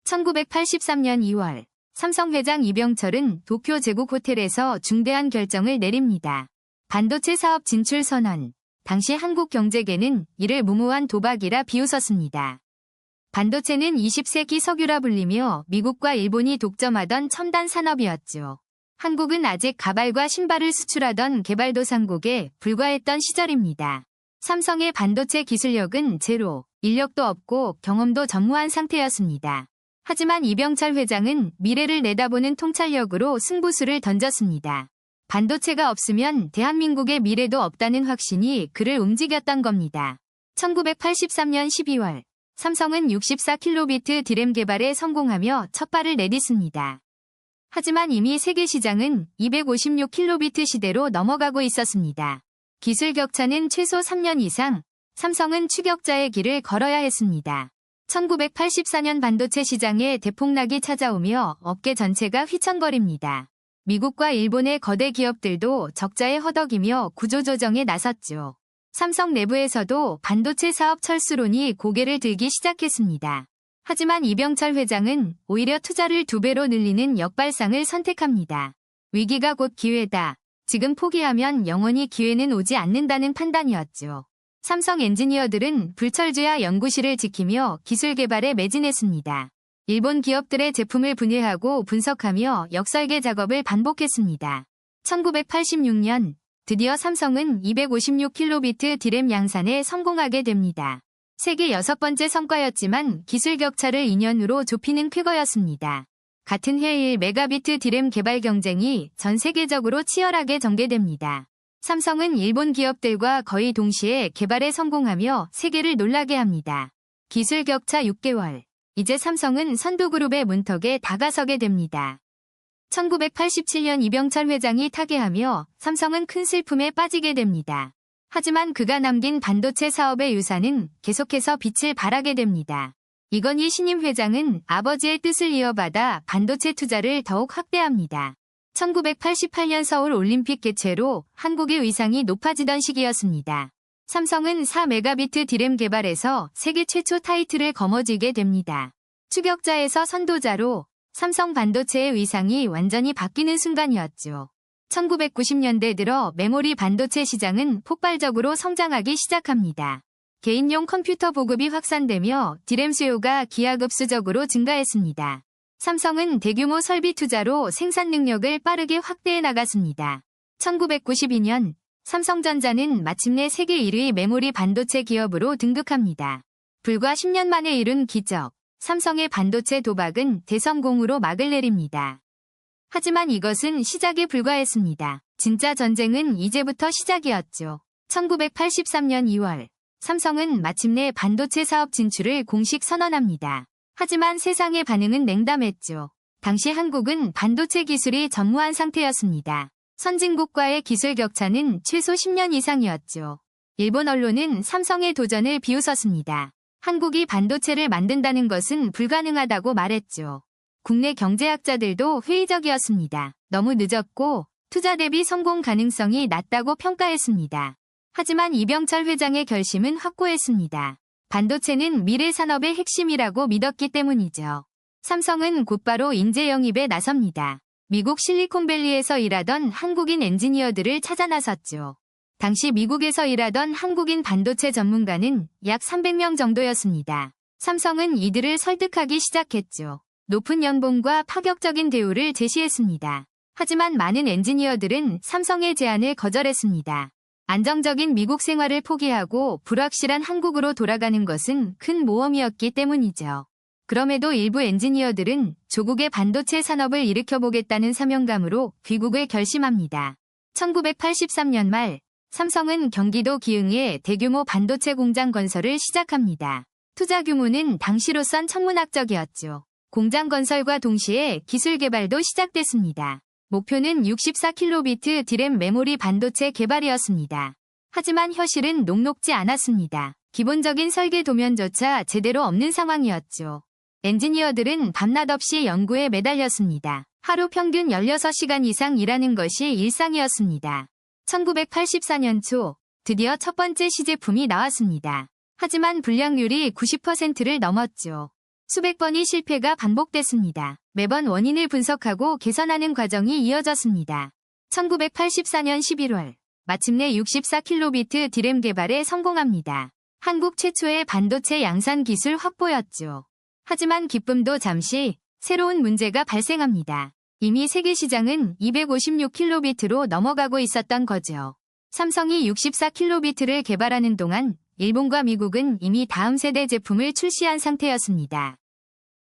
1983년 2월 삼성 회장 이병철은 도쿄 제국 호텔에서 중대한 결정을 내립니다. 반도체 사업 진출 선언. 당시 한국 경제계는 이를 무모한 도박이라 비웃었습니다. 반도체는 20세기 석유라 불리며 미국과 일본이 독점하던 첨단 산업이었죠. 한국은 아직 가발과 신발을 수출하던 개발도상국에 불과했던 시절입니다. 삼성의 반도체 기술력은 제로, 인력도 없고 경험도 전무한 상태였습니다. 하지만 이병철 회장은 미래를 내다보는 통찰력으로 승부수를 던졌습니다. 반도체가 없으면 대한민국의 미래도 없다는 확신이 그를 움직였던 겁니다. 1983년 12월 삼성은 64킬로비트 디램 개발에 성공하며 첫 발을 내딛습니다. 하지만 이미 세계 시장은 256킬로비트 시대로 넘어가고 있었습니다. 기술 격차는 최소 3년 이상, 삼성은 추격자의 길을 걸어야 했습니다. 1984년 반도체 시장에 대폭락이 찾아오며 업계 전체가 휘청거립니다. 미국과 일본의 거대 기업들도 적자에 허덕이며 구조조정에 나섰죠. 삼성 내부에서도 반도체 사업 철수론이 고개를 들기 시작했습니다. 하지만 이병철 회장은 오히려 투자를 2배로 늘리는 역발상을 선택합니다. 위기가 곧 기회다. 지금 포기하면 영원히 기회는 오지 않는다는 판단이었죠. 삼성 엔지니어들은 불철주야 연구실을 지키며 기술 개발에 매진했습니다. 일본 기업들의 제품을 분해하고 분석하며 역설계 작업을 반복했습니다. 1986년 드디어 삼성은 256킬로비트 디램 양산에 성공하게 됩니다. 세계 6번째 성과였지만 기술 격차를 2년으로 좁히는 쾌거였습니다. 같은 해 1메가비트 디램 개발 경쟁이 전 세계적으로 치열하게 전개됩니다. 삼성은 일본 기업들과 거의 동시에 개발에 성공하며 세계를 놀라게 합니다. 기술 격차 6개월. 이제 삼성은 선두그룹의 문턱에 다가서게 됩니다. 1987년 이병철 회장이 타계하며 삼성은 큰 슬픔에 빠지게 됩니다. 하지만 그가 남긴 반도체 사업의 유산은 계속해서 빛을 발하게 됩니다. 이건희 신임 회장은 아버지의 뜻을 이어받아 반도체 투자를 더욱 확대합니다. 1988년 서울 올림픽 개최로 한국의 위상이 높아지던 시기였습니다. 삼성은 4메가비트 디램 개발에서 세계 최초 타이틀을 거머쥐게 됩니다. 추격자에서 선도자로 삼성 반도체의 위상이 완전히 바뀌는 순간이었죠. 1990년대 들어 메모리 반도체 시장은 폭발적으로 성장하기 시작합니다. 개인용 컴퓨터 보급이 확산되며 디램 수요가 기하급수적으로 증가했습니다. 삼성은 대규모 설비 투자로 생산 능력을 빠르게 확대해 나갔습니다. 1992년 삼성전자는 마침내 세계 1위 메모리 반도체 기업으로 등극합니다. 불과 10년 만에 이룬 기적, 삼성의 반도체 도박은 대성공으로 막을 내립니다. 하지만 이것은 시작에 불과했습니다. 진짜 전쟁은 이제부터 시작이었죠. 1983년 2월 삼성은 마침내 반도체 사업 진출을 공식 선언합니다. 하지만 세상의 반응은 냉담했죠. 당시 한국은 반도체 기술이 전무한 상태였습니다. 선진국과의 기술 격차는 최소 10년 이상이었죠. 일본 언론은 삼성의 도전을 비웃었습니다. 한국이 반도체를 만든다는 것은 불가능하다고 말했죠. 국내 경제학자들도 회의적이었습니다. 너무 늦었고 투자 대비 성공 가능성이 낮다고 평가했습니다. 하지만 이병철 회장의 결심은 확고했습니다. 반도체는 미래 산업의 핵심이라고 믿었기 때문이죠. 삼성은 곧바로 인재 영입에 나섭니다. 미국 실리콘밸리에서 일하던 한국인 엔지니어들을 찾아 나섰죠. 당시 미국에서 일하던 한국인 반도체 전문가는 약 300명 정도였습니다. 삼성은 이들을 설득하기 시작했죠. 높은 연봉과 파격적인 대우를 제시했습니다. 하지만 많은 엔지니어들은 삼성의 제안을 거절했습니다. 안정적인 미국 생활을 포기하고 불확실한 한국으로 돌아가는 것은 큰 모험이었기 때문이죠. 그럼에도 일부 엔지니어들은 조국의 반도체 산업을 일으켜보겠다는 사명감으로 귀국을 결심합니다. 1983년 말 삼성은 경기도 기흥에 대규모 반도체 공장 건설을 시작합니다. 투자 규모는 당시로선 천문학적이었죠. 공장 건설과 동시에 기술 개발도 시작됐습니다. 목표는 64킬로비트 디램 메모리 반도체 개발이었습니다. 하지만 현실은 녹록지 않았습니다. 기본적인 설계 도면조차 제대로 없는 상황이었죠. 엔지니어들은 밤낮 없이 연구에 매달렸습니다. 하루 평균 16시간 이상 일하는 것이 일상이었습니다. 1984년 초 드디어 첫 번째 시제품이 나왔습니다. 하지만 불량률이 90%를 넘었죠. 수백 번의 실패가 반복됐습니다. 매번 원인을 분석하고 개선하는 과정이 이어졌습니다. 1984년 11월 마침내 64킬로비트 DRAM 개발에 성공합니다. 한국 최초의 반도체 양산 기술 확보였죠. 하지만 기쁨도 잠시 새로운 문제가 발생합니다. 이미 세계 시장은 256킬로비트로 넘어가고 있었던 거죠. 삼성이 64킬로비트를 개발하는 동안 일본과 미국은 이미 다음 세대 제품을 출시한 상태였습니다.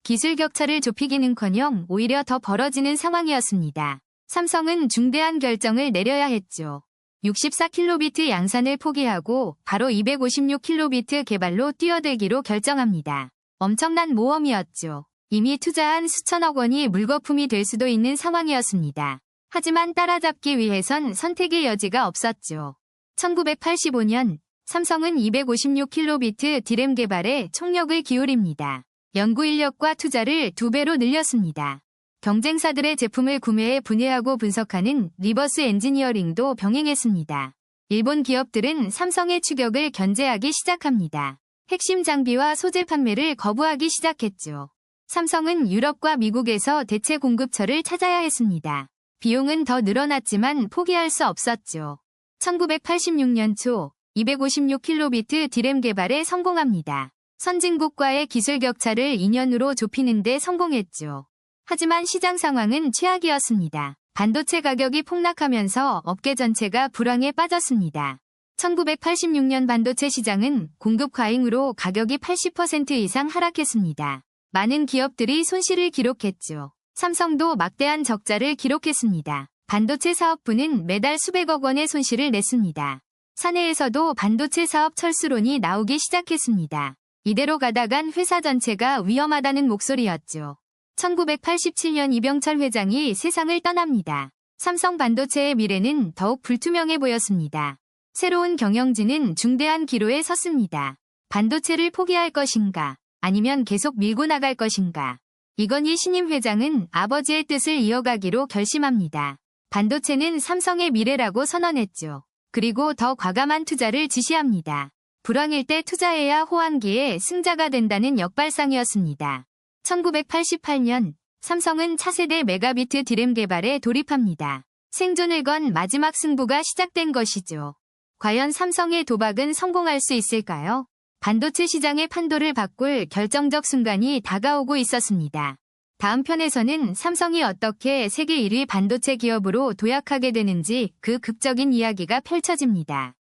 기술 격차를 좁히기는커녕 오히려 더 벌어지는 상황이었습니다. 삼성은 중대한 결정을 내려야 했죠. 64킬로비트 양산을 포기하고 바로 256킬로비트 개발로 뛰어들기로 결정합니다. 엄청난 모험이었죠. 이미 투자한 수천억 원이 물거품이 될 수도 있는 상황이었습니다. 하지만 따라잡기 위해선 선택의 여지가 없었죠. 1985년 삼성은 256킬로비트 DRAM 개발에 총력을 기울입니다. 연구 인력과 투자를 2배로 늘렸습니다. 경쟁사들의 제품을 구매해 분해하고 분석하는 리버스 엔지니어링도 병행했습니다. 일본 기업들은 삼성의 추격을 견제하기 시작합니다. 핵심 장비와 소재 판매를 거부하기 시작했죠. 삼성은 유럽과 미국에서 대체 공급처를 찾아야 했습니다. 비용은 더 늘어났지만 포기할 수 없었죠. 1986년 초 256킬로비트 DRAM 개발에 성공합니다. 선진국과의 기술 격차를 2년으로 좁히는 데 성공했죠. 하지만 시장 상황은 최악이었습니다. 반도체 가격이 폭락하면서 업계 전체가 불황에 빠졌습니다. 1986년 반도체 시장은 공급 과잉으로 가격이 80% 이상 하락했습니다. 많은 기업들이 손실을 기록했죠. 삼성도 막대한 적자를 기록했습니다. 반도체 사업부는 매달 수백억 원의 손실을 냈습니다. 사내에서도 반도체 사업 철수론이 나오기 시작했습니다. 이대로 가다간 회사 전체가 위험하다는 목소리였죠. 1987년 이병철 회장이 세상을 떠납니다. 삼성 반도체의 미래는 더욱 불투명해 보였습니다. 새로운 경영진은 중대한 기로에 섰습니다. 반도체를 포기할 것인가, 아니면 계속 밀고 나갈 것인가. 이건희 신임 회장은 아버지의 뜻을 이어가기로 결심합니다. 반도체는 삼성의 미래라고 선언했죠. 그리고 더 과감한 투자를 지시합니다. 불황일 때 투자해야 호황기에 승자가 된다는 역발상이었습니다. 1988년 삼성은 차세대 메가비트 DRAM 개발에 돌입합니다. 생존을 건 마지막 승부가 시작된 것이죠. 과연 삼성의 도박은 성공할 수 있을까요? 반도체 시장의 판도를 바꿀 결정적 순간이 다가오고 있었습니다. 다음 편에서는 삼성이 어떻게 세계 1위 반도체 기업으로 도약하게 되는지 그 극적인 이야기가 펼쳐집니다.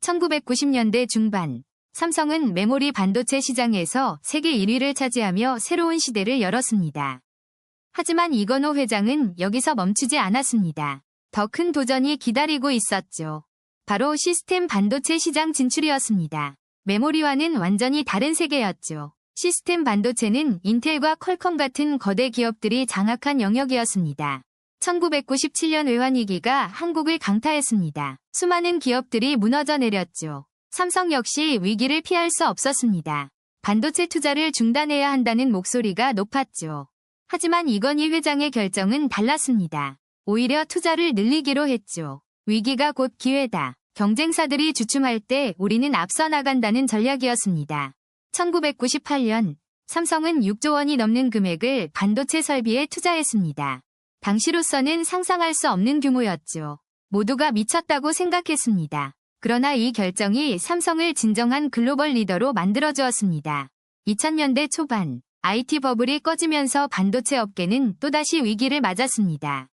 1990년대 중반, 삼성은 메모리 반도체 시장에서 세계 1위를 차지하며 새로운 시대를 열었습니다. 하지만 이건호 회장은 여기서 멈추지 않았습니다. 더 큰 도전이 기다리고 있었죠. 바로 시스템 반도체 시장 진출이었습니다. 메모리와는 완전히 다른 세계였죠. 시스템 반도체는 인텔과 퀄컴 같은 거대 기업들이 장악한 영역이었습니다. 1997년 외환위기가 한국을 강타했습니다. 수많은 기업들이 무너져 내렸죠. 삼성 역시 위기를 피할 수 없었습니다. 반도체 투자를 중단해야 한다는 목소리가 높았죠. 하지만 이건희 회장의 결정은 달랐습니다. 오히려 투자를 늘리기로 했죠. 위기가 곧 기회다. 경쟁사들이 주춤할 때 우리는 앞서 나간다는 전략이었습니다. 1998년 삼성은 6조 원이 넘는 금액을 반도체 설비에 투자했습니다. 당시로서는 상상할 수 없는 규모였죠. 모두가 미쳤다고 생각했습니다. 그러나 이 결정이 삼성을 진정한 글로벌 리더로 만들어주었습니다. 2000년대 초반 IT 버블이 꺼지면서 반도체 업계는 또다시 위기를 맞았습니다.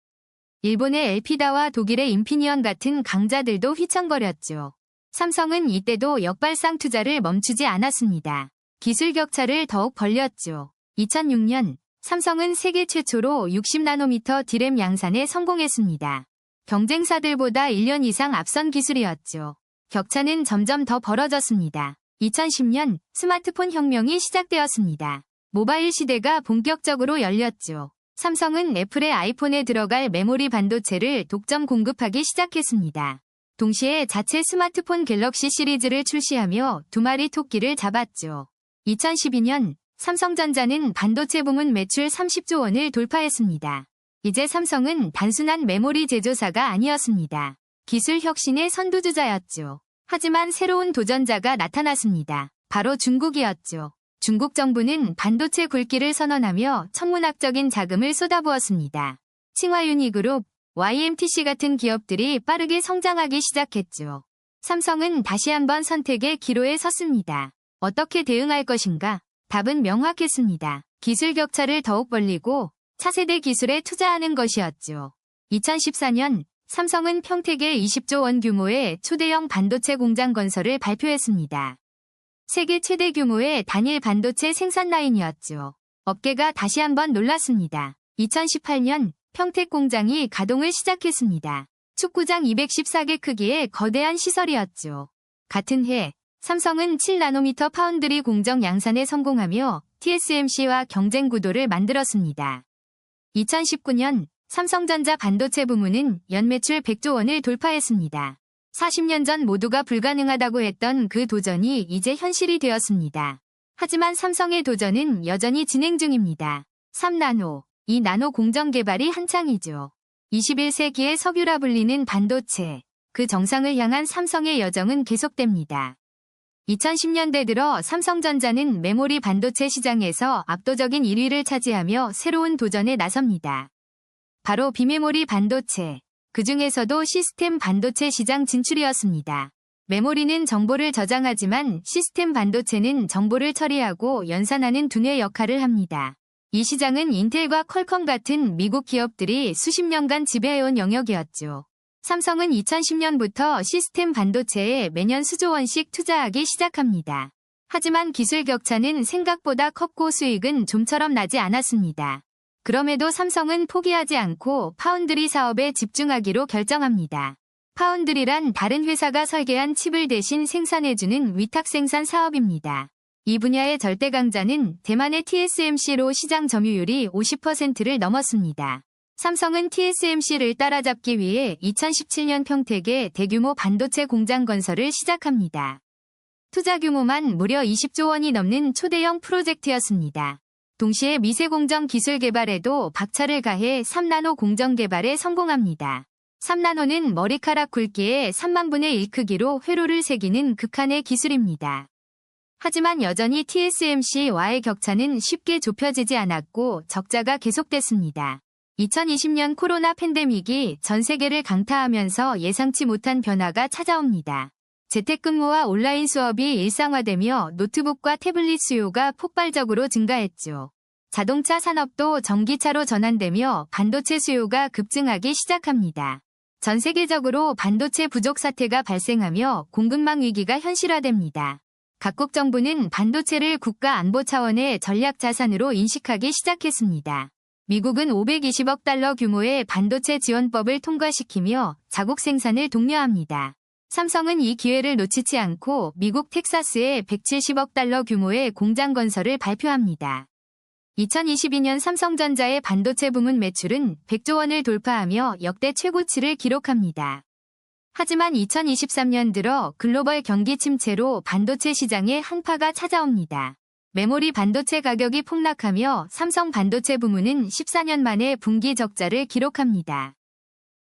일본의 엘피다와 독일의 인피니언 같은 강자들도 휘청거렸죠. 삼성은 이때도 역발상 투자를 멈추지 않았습니다. 기술 격차를 더욱 벌렸죠. 2006년 삼성은 세계 최초로 60나노미터 DRAM 양산에 성공했습니다. 경쟁사들보다 1년 이상 앞선 기술이었죠. 격차는 점점 더 벌어졌습니다. 2010년 스마트폰 혁명이 시작되었습니다. 모바일 시대가 본격적으로 열렸죠. 삼성은 애플의 아이폰에 들어갈 메모리 반도체를 독점 공급하기 시작했습니다. 동시에 자체 스마트폰 갤럭시 시리즈를 출시하며 두 마리 토끼를 잡았죠. 2012년 삼성전자는 반도체 부문 매출 30조 원을 돌파했습니다. 이제 삼성은 단순한 메모리 제조사가 아니었습니다. 기술 혁신의 선두주자였죠. 하지만 새로운 도전자가 나타났습니다. 바로 중국이었죠. 중국 정부는 반도체 굴기를 선언하며 천문학적인 자금을 쏟아부었습니다. 칭화유니그룹, YMTC 같은 기업들이 빠르게 성장하기 시작했죠. 삼성은 다시 한번 선택의 기로에 섰습니다. 어떻게 대응할 것인가? 답은 명확했습니다. 기술 격차를 더욱 벌리고 차세대 기술에 투자하는 것이었죠. 2014년 삼성은 평택에 20조 원 규모의 초대형 반도체 공장 건설을 발표했습니다. 세계 최대 규모의 단일 반도체 생산 라인이었죠. 업계가 다시 한번 놀랐습니다. 2018년 평택 공장이 가동을 시작했습니다. 축구장 214개 크기의 거대한 시설이었죠. 같은 해 삼성은 7나노미터 파운드리 공정 양산에 성공하며 TSMC와 경쟁 구도를 만들었습니다. 2019년 삼성전자 반도체 부문은 연매출 100조 원을 돌파했습니다. 40년 전 모두가 불가능하다고 했던 그 도전이 이제 현실이 되었습니다. 하지만 삼성의 도전은 여전히 진행 중입니다. 3나노, 2나노 공정 개발이 한창이죠. 21세기의 석유라 불리는 반도체, 그 정상을 향한 삼성의 여정은 계속됩니다. 2010년대 들어 삼성전자는 메모리 반도체 시장에서 압도적인 1위를 차지하며 새로운 도전에 나섭니다. 바로 비메모리 반도체, 그 중에서도 시스템 반도체 시장 진출이었습니다. 메모리는 정보를 저장하지만 시스템 반도체는 정보를 처리하고 연산하는 두뇌 역할을 합니다. 이 시장은 인텔과 퀄컴 같은 미국 기업들이 수십 년간 지배해온 영역이었죠. 삼성은 2010년부터 시스템 반도체에 매년 수조 원씩 투자하기 시작합니다. 하지만 기술 격차는 생각보다 컸고 수익은 좀처럼 나지 않았습니다. 그럼에도 삼성은 포기하지 않고 파운드리 사업에 집중하기로 결정합니다. 파운드리란 다른 회사가 설계한 칩을 대신 생산해주는 위탁 생산 사업입니다. 이 분야의 절대 강자는 대만의 TSMC로 시장 점유율이 50%를 넘었습니다. 삼성은 TSMC를 따라잡기 위해 2017년 평택에 대규모 반도체 공장 건설을 시작합니다. 투자 규모만 무려 20조 원이 넘는 초대형 프로젝트였습니다. 동시에 미세 공정 기술 개발에도 박차를 가해 3나노 공정 개발에 성공합니다. 3나노는 머리카락 굵기의 3만분의 1 크기로 회로를 새기는 극한의 기술입니다. 하지만 여전히 TSMC와의 격차는 쉽게 좁혀지지 않았고 적자가 계속됐습니다. 2020년 코로나 팬데믹이 전 세계를 강타하면서 예상치 못한 변화가 찾아옵니다. 재택근무와 온라인 수업이 일상화되며 노트북과 태블릿 수요가 폭발적으로 증가했죠. 자동차 산업도 전기차로 전환되며 반도체 수요가 급증하기 시작합니다. 전 세계적으로 반도체 부족 사태가 발생하며 공급망 위기가 현실화됩니다. 각국 정부는 반도체를 국가 안보 차원의 전략 자산으로 인식하기 시작했습니다. 미국은 520억 달러 규모의 반도체 지원법을 통과시키며 자국 생산을 독려합니다. 삼성은 이 기회를 놓치지 않고 미국 텍사스에 170억 달러 규모의 공장 건설을 발표합니다. 2022년 삼성전자의 반도체 부문 매출은 100조 원을 돌파하며 역대 최고치를 기록합니다. 하지만 2023년 들어 글로벌 경기 침체로 반도체 시장에 한파가 찾아옵니다. 메모리 반도체 가격이 폭락하며 삼성 반도체 부문은 14년 만에 분기 적자를 기록합니다.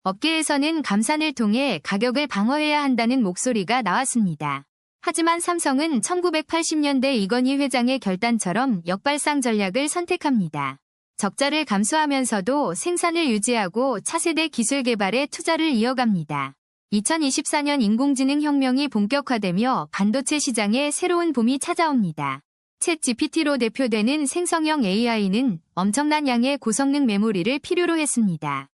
업계에서는 감산을 통해 가격을 방어해야 한다는 목소리가 나왔습니다. 하지만 삼성은 1980년대 이건희 회장의 결단처럼 역발상 전략을 선택합니다. 적자를 감수하면서도 생산을 유지하고 차세대 기술 개발에 투자를 이어갑니다. 2024년 인공지능 혁명이 본격화되며 반도체 시장에 새로운 봄이 찾아옵니다. 챗 GPT로 대표되는 생성형 AI는 엄청난 양의 고성능 메모리를 필요로 했습니다.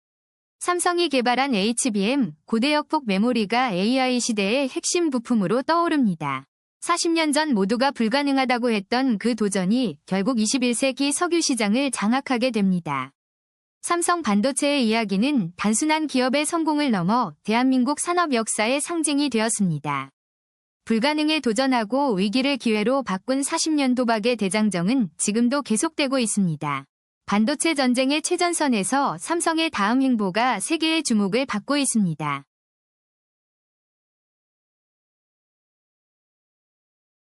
삼성이 개발한 HBM 고대역폭 메모리가 AI 시대의 핵심 부품으로 떠오릅니다. 40년 전 모두가 불가능하다고 했던 그 도전이 결국 21세기 석유 시장을 장악하게 됩니다. 삼성 반도체의 이야기는 단순한 기업의 성공을 넘어 대한민국 산업 역사의 상징이 되었습니다. 불가능에 도전하고 위기를 기회로 바꾼 40년 도박의 대장정은 지금도 계속되고 있습니다. 반도체 전쟁의 최전선에서 삼성의 다음 행보가 세계의 주목을 받고 있습니다.